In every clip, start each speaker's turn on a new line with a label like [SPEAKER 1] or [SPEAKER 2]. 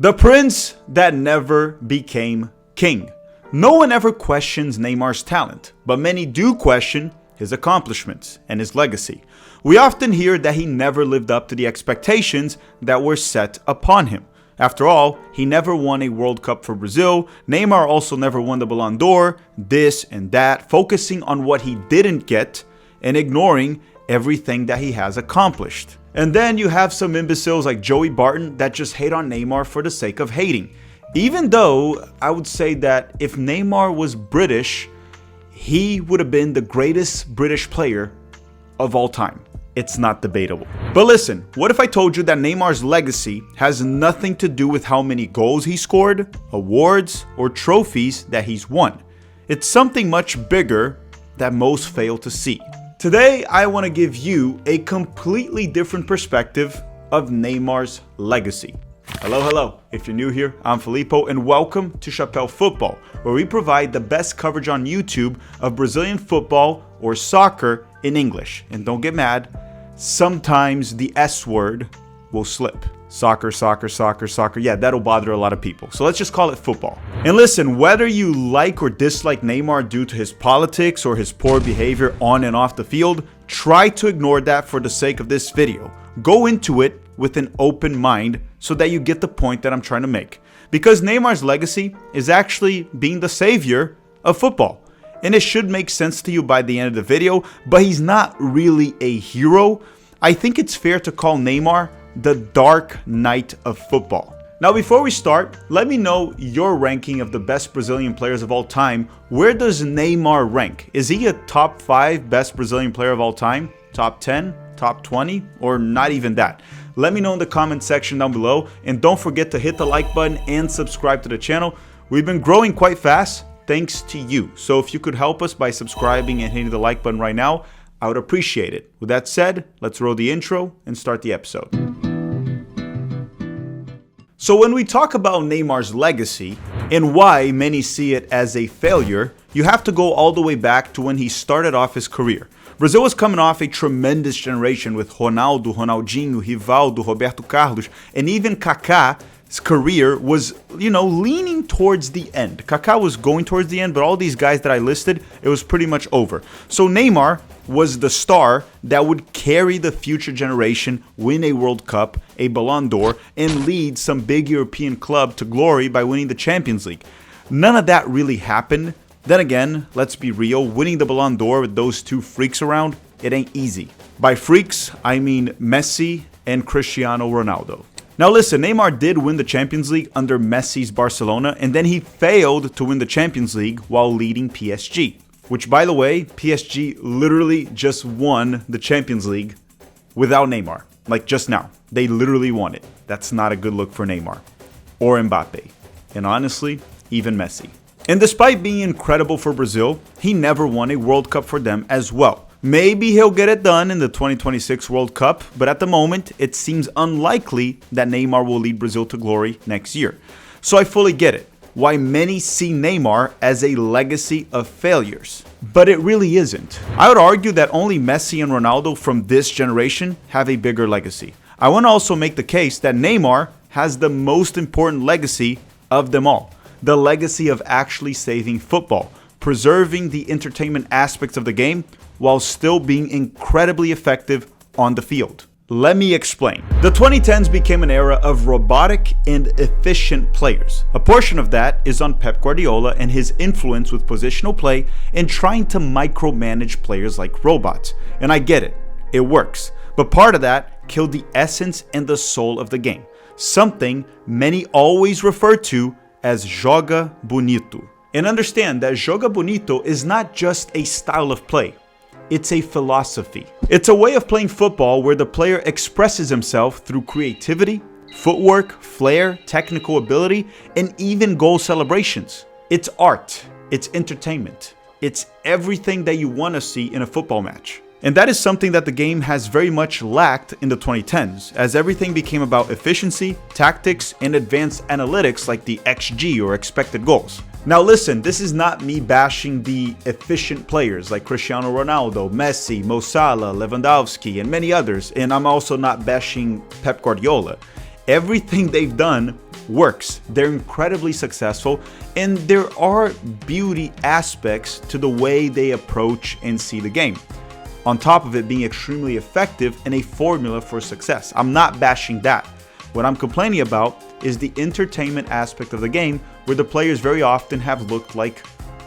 [SPEAKER 1] The prince that never became king. No one ever questions Neymar's talent, but many do question his accomplishments and his legacy. We often hear that he never lived up to the expectations that were set upon him. After all, he never won a World Cup for Brazil. Neymar also never won the Ballon d'Or, this and that, focusing on what he didn't get and ignoring everything that he has accomplished. And then you have some imbeciles like Joey Barton that just hate on Neymar for the sake of hating. Even though I would say that if Neymar was British, he would have been the greatest British player of all time. It's not debatable. But listen, what if I told you that Neymar's legacy has nothing to do with how many goals he scored, awards, or trophies that he's won? It's something much bigger that most fail to see. Today, I want to give you a completely different perspective of Neymar's legacy. Hello. If you're new here, I'm Filippo, and welcome to Chapéu Football, where we provide the best coverage on YouTube of Brazilian football or soccer in English. And don't get mad, sometimes the S word will slip. Soccer. Yeah, that'll bother a lot of people. So let's just call it football. And listen, whether you like or dislike Neymar due to his politics or his poor behavior on and off the field, try to ignore that for the sake of this video. Go into it with an open mind so that you get the point that I'm trying to make. Because Neymar's legacy is actually being the savior of football. And it should make sense to you by the end of the video, but he's not really a hero. I think it's fair to call Neymar the Dark Knight of football. Now, before we start, let me know your ranking of the best Brazilian players of all time. Where does Neymar rank? Is he a top 5 best Brazilian player of all time? Top 10? Top 20? Or not even that? Let me know in the comment section down below. And don't forget to hit the like button and subscribe to the channel. We've been growing quite fast thanks to you. So if you could help us by subscribing and hitting the like button right now, I would appreciate it. With that said, let's roll the intro and start the episode. So when we talk about Neymar's legacy and why many see it as a failure, you have to go all the way back to when he started off his career. Brazil was coming off a tremendous generation with Ronaldo, Ronaldinho, Rivaldo, Roberto Carlos, and even Kaká's career was, leaning towards the end. Kaká was going towards the end, but all these guys that I listed, it was pretty much over. So Neymar was the star that would carry the future generation, win a World Cup, a Ballon d'Or, and lead some big European club to glory by winning the Champions League. None of that really happened. Then again, let's be real, winning the Ballon d'Or with those two freaks around, it ain't easy. By freaks, I mean Messi and Cristiano Ronaldo. Now listen, Neymar did win the Champions League under Messi's Barcelona, and then he failed to win the Champions League while leading PSG. Which, by the way, PSG literally just won the Champions League without Neymar. Like just now. They literally won it. That's not a good look for Neymar. Or Mbappe. And honestly, even Messi. And despite being incredible for Brazil, he never won a World Cup for them as well. Maybe he'll get it done in the 2026 World Cup, but at the moment, it seems unlikely that Neymar will lead Brazil to glory next year. So I fully get it. Why many see Neymar as a legacy of failures. But it really isn't. I would argue that only Messi and Ronaldo from this generation have a bigger legacy. I want to also make the case that Neymar has the most important legacy of them all. The legacy of actually saving football, preserving the entertainment aspects of the game while still being incredibly effective on the field. Let me explain. The 2010s became an era of robotic and efficient players. A portion of that is on Pep Guardiola and his influence with positional play and trying to micromanage players like robots. And I get it, it works. But part of that killed the essence and the soul of the game. Something many always refer to as jogo bonito. And understand that jogo bonito is not just a style of play. It's a philosophy. It's a way of playing football where the player expresses himself through creativity, footwork, flair, technical ability, and even goal celebrations. It's art. It's entertainment. It's everything that you want to see in a football match. And that is something that the game has very much lacked in the 2010s, as everything became about efficiency, tactics, and advanced analytics like the XG or expected goals. Now listen, this is not me bashing the efficient players like Cristiano Ronaldo, Messi, Mo Salah, Lewandowski, and many others, and I'm also not bashing Pep Guardiola. Everything they've done works. They're incredibly successful, and there are beauty aspects to the way they approach and see the game, on top of it being extremely effective and a formula for success. I'm not bashing that. What I'm complaining about is the entertainment aspect of the game, where the players very often have looked like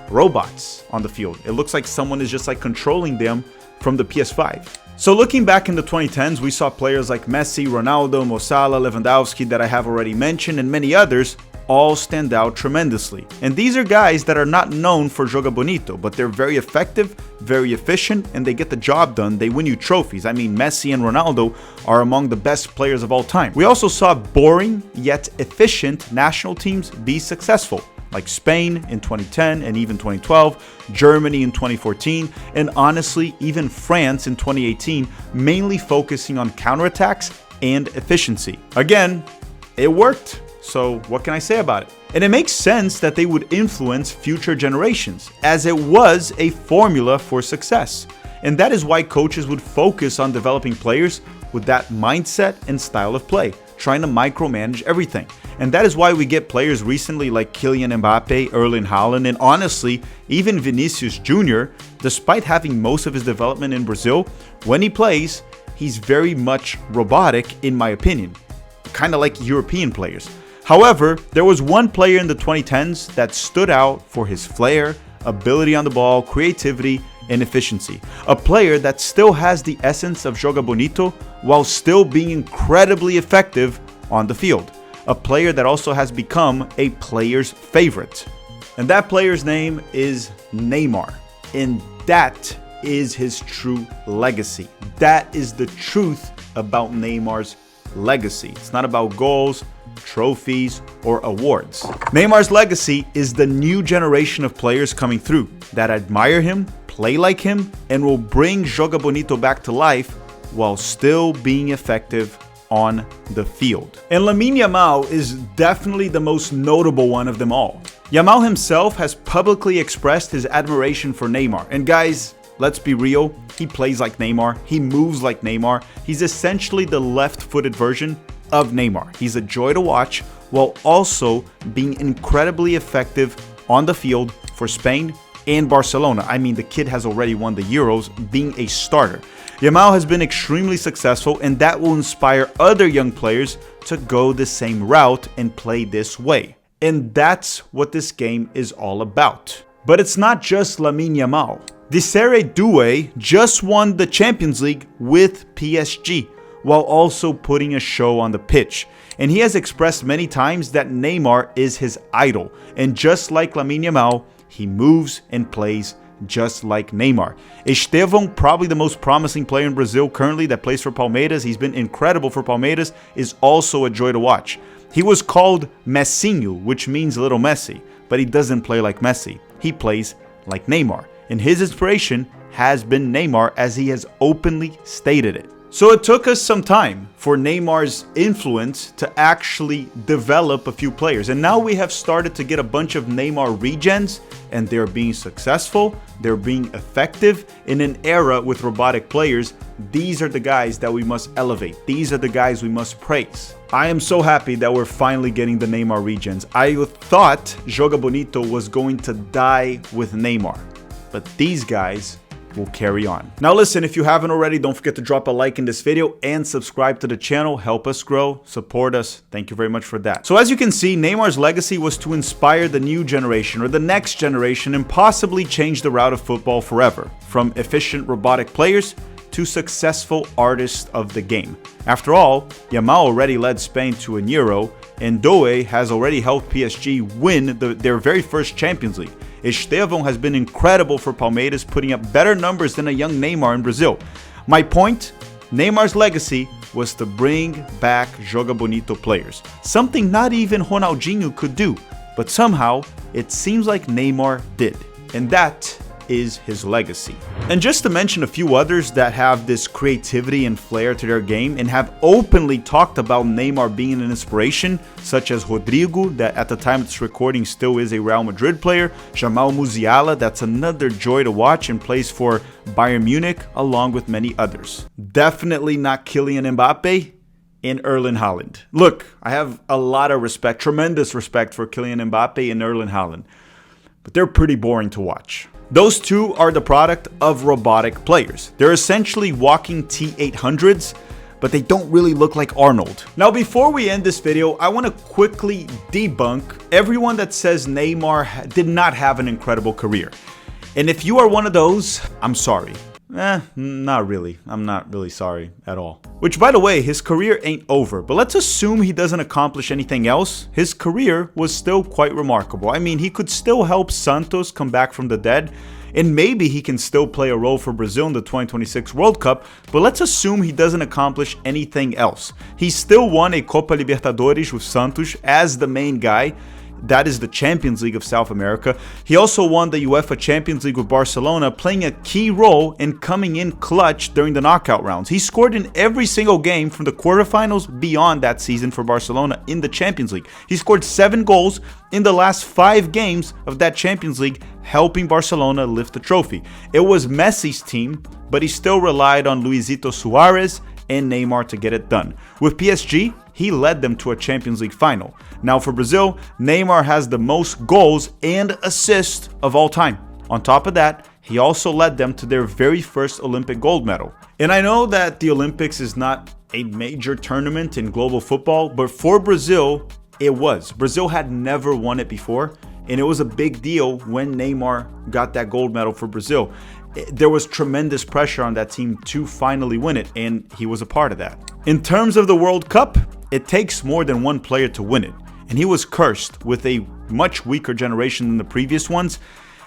[SPEAKER 1] robots on the field. It looks like someone is just like controlling them from the PS5. So looking back in the 2010s, we saw players like Messi, Ronaldo, Mo Salah, Lewandowski that I have already mentioned, and many others all stand out tremendously. And these are guys that are not known for jogo bonito, but they're very effective, very efficient, and they get the job done. They win you trophies. I mean, Messi and Ronaldo are among the best players of all time. We also saw boring yet efficient national teams be successful, like Spain in 2010 and even 2012, Germany in 2014, and honestly, even France in 2018, mainly focusing on counterattacks and efficiency. Again, it worked. So what can I say about it? And it makes sense that they would influence future generations, as it was a formula for success. And that is why coaches would focus on developing players with that mindset and style of play, trying to micromanage everything. And that is why we get players recently like Kylian Mbappe, Erling Haaland, and honestly, even Vinicius Jr., despite having most of his development in Brazil, when he plays, he's very much robotic in my opinion, kind of like European players. However, there was one player in the 2010s that stood out for his flair, ability on the ball, creativity, and efficiency. A player that still has the essence of jogo bonito while still being incredibly effective on the field. A player that also has become a player's favorite. And that player's name is Neymar. And that is his true legacy. That is the truth about Neymar's legacy. It's not about goals, trophies, or awards. Neymar's legacy is the new generation of players coming through that admire him, play like him, and will bring jogo bonito back to life while still being effective on the field. And Lamine Yamal is definitely the most notable one of them all. Yamal himself has publicly expressed his admiration for Neymar. And guys, let's be real, he plays like Neymar, he moves like Neymar. He's essentially the left-footed version of Neymar. He's a joy to watch while also being incredibly effective on the field for Spain and Barcelona. I mean, the kid has already won the Euros being a starter. Yamal has been extremely successful, and that will inspire other young players to go the same route and play this way. And that's what this game is all about. But it's not just Lamine Yamal. Desiree Doué just won the Champions League with PSG, while also putting a show on the pitch. And he has expressed many times that Neymar is his idol. And just like Lamine Yamal, he moves and plays just like Neymar. Estevão, probably the most promising player in Brazil currently that plays for Palmeiras. He's been incredible for Palmeiras, is also a joy to watch. He was called Messinho, which means little Messi, but he doesn't play like Messi. He plays like Neymar. And his inspiration has been Neymar, as he has openly stated it. So it took us some time for Neymar's influence to actually develop a few players. And now we have started to get a bunch of Neymar regens, and they're being successful, they're being effective. In an era with robotic players, these are the guys that we must elevate. These are the guys we must praise. I am so happy that we're finally getting the Neymar regens. I thought Jogo Bonito was going to die with Neymar, but these guys will carry on. Now listen, if you haven't already, don't forget to drop a like in this video and subscribe to the channel. Help us grow, support us. Thank you very much for that. So as you can see, Neymar's legacy was to inspire the new generation or the next generation and possibly change the route of football forever, from efficient robotic players to successful artists of the game. After all, Yamal already led Spain to an Euro, and Doué has already helped PSG win their very first Champions League. Estevão has been incredible for Palmeiras, putting up better numbers than a young Neymar in Brazil. My point, Neymar's legacy was to bring back Jogo Bonito players. Something not even Ronaldinho could do, but somehow it seems like Neymar did. And that is his legacy. And just to mention a few others that have this creativity and flair to their game and have openly talked about Neymar being an inspiration, such as Rodrigo, that at the time of this recording still is a Real Madrid player, Jamal Musiala, that's another joy to watch and plays for Bayern Munich, along with many others. Definitely not Kylian Mbappe, and Erling Haaland. Look, I have a lot of respect, tremendous respect for Kylian Mbappe and Erling Haaland, but they're pretty boring to watch. Those two are the product of robotic players. They're essentially walking T800s, but they don't really look like Arnold. Now, before we end this video, I want to quickly debunk everyone that says Neymar did not have an incredible career. And if you are one of those, I'm sorry. Not really. I'm not really sorry at all. Which, by the way, his career ain't over, but let's assume he doesn't accomplish anything else. His career was still quite remarkable. I mean, he could still help Santos come back from the dead, and maybe he can still play a role for Brazil in the 2026 World Cup, but let's assume he doesn't accomplish anything else. He still won a Copa Libertadores with Santos as the main guy. That is the Champions League of South America. He also won the UEFA Champions League with Barcelona, playing a key role in coming in clutch during the knockout rounds. He scored in every single game from the quarterfinals beyond that season for Barcelona in the Champions League. He scored 7 goals in the last 5 games of that Champions League, helping Barcelona lift the trophy. It was Messi's team, but he still relied on Luisito Suarez and Neymar to get it done. With PSG, he led them to a Champions League final. Now for Brazil, Neymar has the most goals and assists of all time. On top of that, he also led them to their very first Olympic gold medal. And I know that the Olympics is not a major tournament in global football, but for Brazil, it was. Brazil had never won it before, and it was a big deal when Neymar got that gold medal for Brazil. There was tremendous pressure on that team to finally win it, and he was a part of that. In terms of the World Cup, it takes more than one player to win it, and he was cursed with a much weaker generation than the previous ones.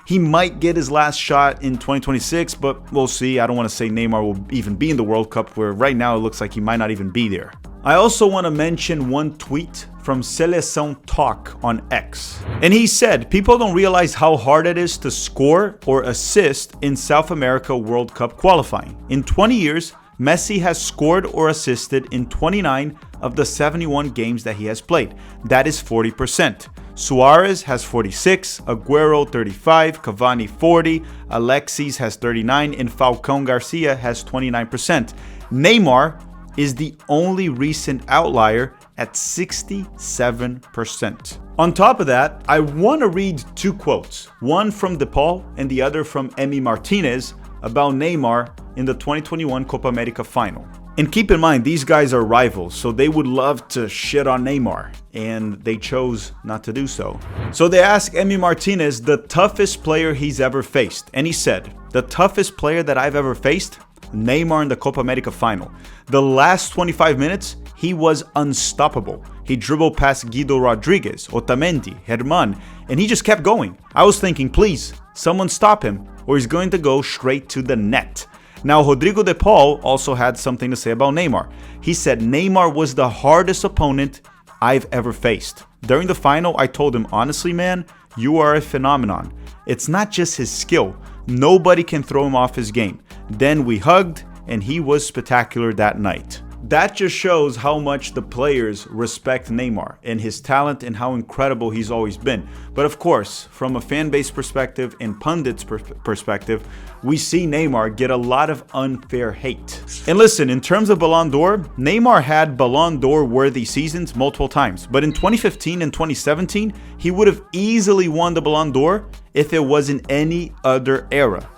[SPEAKER 1] He might get his last shot in 2026, but we'll see. I don't want to say Neymar will even be in the World Cup, where right now it looks like he might not even be there. I also want to mention one tweet from Seleção Talk on X. And he said, people don't realize how hard it is to score or assist in South America World Cup qualifying. In 20 years, Messi has scored or assisted in 29 of the 71 games that he has played. That is 40%. Suarez has 46, Aguero 35, Cavani 40, Alexis has 39, and Falcão Garcia has 29%. Neymar is the only recent outlier at 67%. On top of that, I want to read 2 quotes, one from DePaul and the other from Emi Martinez about Neymar in the 2021 Copa America final. And keep in mind, these guys are rivals, so they would love to shit on Neymar, and they chose not to do so. So they asked Emi Martinez the toughest player he's ever faced, and he said, the toughest player that I've ever faced? Neymar in the Copa America final. The last 25 minutes, he was unstoppable. He dribbled past Guido Rodriguez, Otamendi, Herman, and he just kept going. I was thinking, please, someone stop him, or he's going to go straight to the net. Now, Rodrigo de Paul also had something to say about Neymar. He said Neymar was the hardest opponent I've ever faced. During the final, I told him, honestly, man, you are a phenomenon. It's not just his skill. Nobody can throw him off his game. Then we hugged, and he was spectacular that night. That just shows how much the players respect Neymar and his talent and how incredible he's always been. But of course, from a fan base perspective and pundits perspective, we see Neymar get a lot of unfair hate. And listen, in terms of Ballon d'Or, Neymar had Ballon d'Or worthy seasons multiple times. But in 2015 and 2017, he would have easily won the Ballon d'Or if it was in any other era,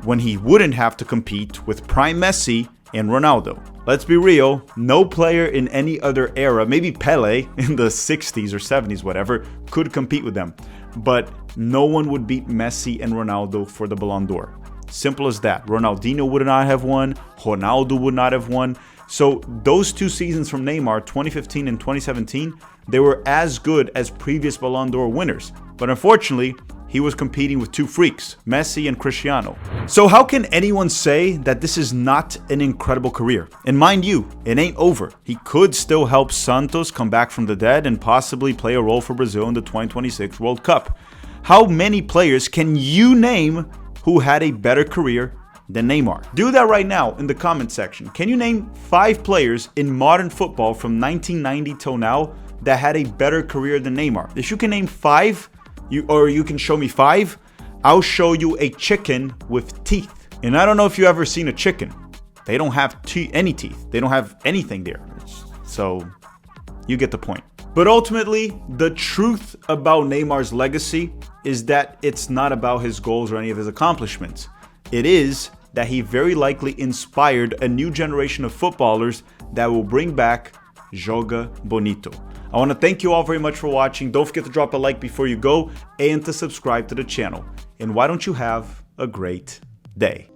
[SPEAKER 1] when he wouldn't have to compete with prime Messi and Ronaldo. Let's be real, no player in any other era, maybe Pele in the 60s or 70s, whatever, could compete with them. But no one would beat Messi and Ronaldo for the Ballon d'Or. Simple as that. Ronaldinho would not have won, Ronaldo would not have won. So those 2 seasons from Neymar, 2015 and 2017, they were as good as previous Ballon d'Or winners. But unfortunately, he was competing with 2 freaks, Messi and Cristiano. So how can anyone say that this is not an incredible career? And mind you, it ain't over. He could still help Santos come back from the dead and possibly play a role for Brazil in the 2026 World Cup. How many players can you name who had a better career than Neymar? Do that right now in the comment section. Can you name 5 players in modern football from 1990 till now that had a better career than Neymar? If you can name 5, you can show me 5, I'll show you a chicken with teeth. And I don't know if you've ever seen a chicken. They don't have any teeth. They don't have anything there. It's So you get the point. But ultimately, the truth about Neymar's legacy is that it's not about his goals or any of his accomplishments. It is that he very likely inspired a new generation of footballers that will bring back jogo bonito. I want to thank you all very much for watching. Don't forget to drop a like before you go and to subscribe to the channel. And why don't you have a great day?